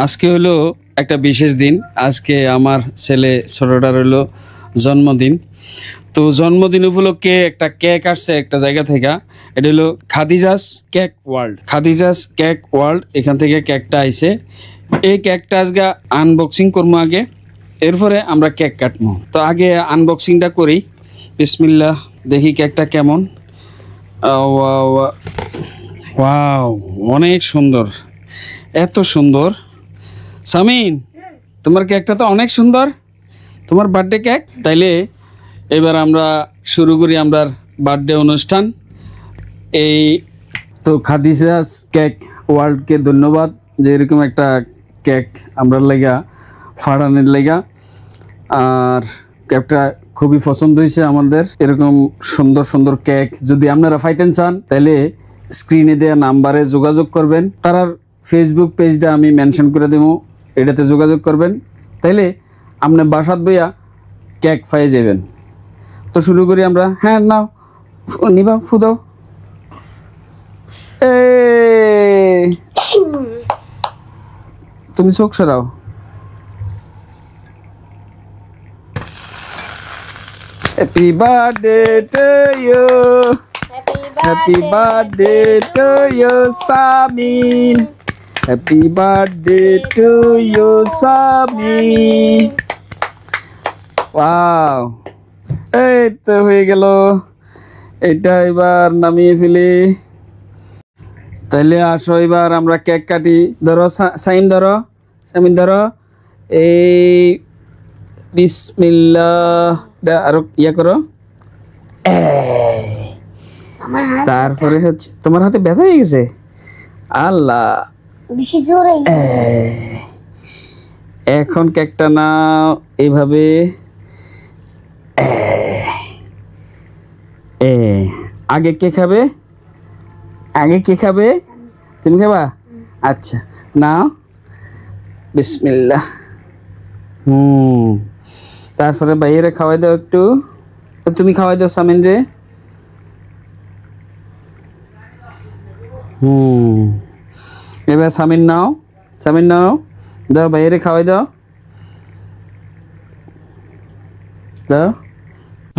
আজকে হলো একটা বিশেষ দিন। আজকে আমার ছেলে ছোটটার হলো জন্মদিন। তো জন্মদিন উপলক্ষে একটা কেক আসছে একটা জায়গা থেকে। এটা হলো Khadija's cake world. Khadija's cake world, এখান থেকে কেকটা আইছে। এই কেকটা আজকে আনবক্সিং করবো আগে, এরপরে আমরা কেক কাটবো। তো আগে আনবক্সিংটা করি। বিসমিল্লাহ, দেখি কেকটা কেমন। ওয়াও, অনেক সুন্দর, এত সুন্দর। সামিন, তোমার কেকটা তো অনেক সুন্দর, তোমার বার্থডে কেক। তাইলে এবার আমরা শুরু করি আমরা বার্থডে অনুষ্ঠান। এই তো খাদিজাস কেক ওয়ার্ল্ডকে ধন্যবাদ যে এরকম একটা কেক আমরা লেগা ফাড়ানোর লেগা। আর কেকটা খুবই পছন্দ হয়েছে আমাদের। এরকম সুন্দর সুন্দর কেক যদি আপনারা পাইতেন চান তাহলে স্ক্রিনে দেওয়া নাম্বারে যোগাযোগ করবেন। তার ফেসবুক পেজটা আমি মেনশন করে দেবো, এটাতে যোগাযোগ করবেন, তাইলে আপনি বাসাত বইয়া কেক পাই যাবেন। তো শুরু করি আমরা। হ্যাঁ, নাও নিবা, ফুদাও। তুমি চোখ সরাও। Happy birthday to you, happy birthday to you Samin, happy birthday to you Samin. Wow, এই তো হয়ে গেল। এটা এবার নামিয়ে ফেলি। তাইলে আসো এবার আমরা কেক কাটি। ধরো সাইম, ধরো সামিন, ধরো। এই বিসমিল্লাহ, আরো ইয়া করো। তারপরে হচ্ছে তোমার হাতে ব্যথা হয়ে গেছে। আল্লাহ, এখন কেকটা নাও এইভাবে। আগে কে খাবে? আগে কে খাবে? তুমি খাবা? আচ্ছা, নাও বিসমিল্লাহ। তারপরে বাইরে খাওয়াই দাও একটু। তুমি খাওয়াই দাও সামিন রে। এবার সামিন নাও, সামিন নাও, দাও বাইরে খাওয়াই দাও, দাও।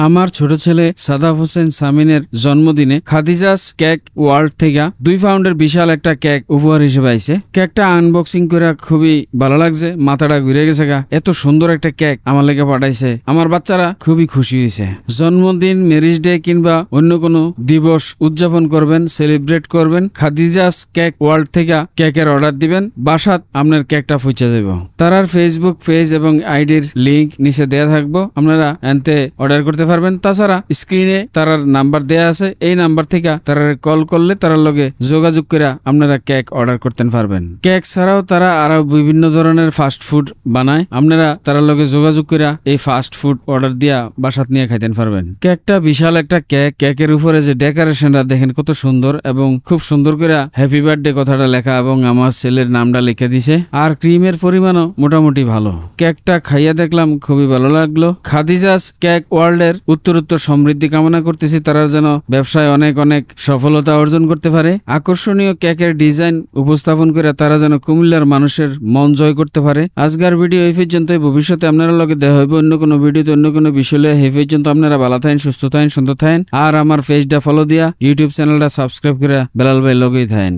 আমার ছোট ছেলে সাদাফ হোসেন সামিনের জন্মদিনে খাদিজাস কেক ওয়ার্ল্ড থেকে 2 পাউন্ডের বিশাল একটা কেক উপহার হিসেবে আইছে। কেকটা আনবক্সিং করে খুবই ভালো লাগছে, মাথাটা ঘুরে গেছে গা। এত সুন্দর একটা কেক আমার লেগে পাঠাইছে। আমার বাচ্চারা খুবই খুশি হয়েছে। জন্মদিন, ম্যারেজ ডে কিংবা অন্য কোনো দিবস উদযাপন করবেন, সেলিব্রেট করবেন, খাদিজাস কেক ওয়ার্ল্ড থেকে কেকের অর্ডার দিবেন, বাসাত আপনার কেকটা পৌঁছে যাব। তারার ফেসবুক পেজ এবং আইডির লিংক নিচে দেয়া থাকবো, আপনারা এনতে অর্ডার করতে পারবেন। তাছাড়া স্ক্রিনে তারার নাম্বার দেয়া আছে, এই নাম্বার থেকে তারা কল করলে তারার লগে যোগাযোগ করে আপনারা কেক অর্ডার করতে পারবেন। কেক ছাড়াও তারা আরো বিভিন্ন ধরনের ফাস্ট ফুড বানায়, আপনারা তারার লগে যোগাযোগ করে এই ফাস্ট ফুড অর্ডার দিয়া বাসাত নিয়ে খাইতে পারবেন। কেকটা বিশাল একটা কেক। কেকের উপরে যে ডেকোরেশনটা দেখেন কত সুন্দর, এবং খুব সুন্দর করে হ্যাপি বার্থডে কথাটা লেখা এবং আমার ছেলের নামটা লিখে দিছে। আর ক্রিমের পরিমাণও মোটামুটি ভালো। কেকটা খাইয়া দেখলাম, খুবই ভালো লাগলো। খাদিজাস কেক ওয়ার্ল্ডের উত্তরোত্তর সমৃদ্ধি কামনা করতেছি। তারা যেন ব্যবসায় অনেক অনেক সফলতা অর্জন করতে পারে। আকর্ষণীয় কেকের ডিজাইন উপস্থাপন করে তারা যেন কুমিল্লার মানুষের মন জয় করতে পারে। আজকের ভিডিও এই পর্যন্ত। ভবিষ্যতে আপনারা লগে দেখা হইব অন্য কোনো ভিডিওতে অন্য কোনো বিষয়। এই পর্যন্ত আপনারা ভালো থাকেন, সুস্থ থাকেন, সুন্দর থাকেন। আর আমার পেজটা ফলো দিয়া ইউটিউব চ্যানেলটা সাবস্ক্রাইব করে বেলাল ভাই লগেই থাকেন।